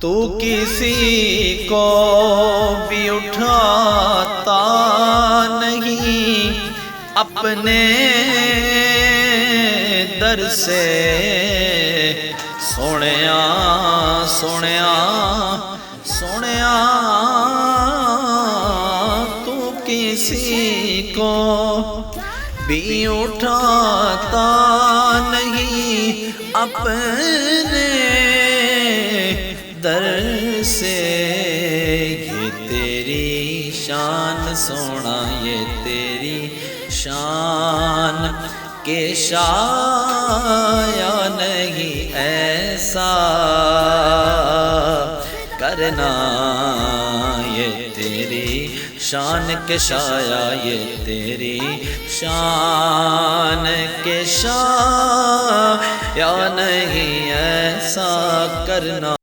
تو کسی کو بھی اٹھاتا نہیں اپنے در سے سونیا سونیا سونیا تو کسی کو بھی اٹھاتا نہیں اپنے در سے یہ تیری شان سونا یہ تیری شان کہ شایا نہیں ایسا کرنا یہ تیری شان کے شایا یہ تیری شان کے شایا نہیں ایسا کرنا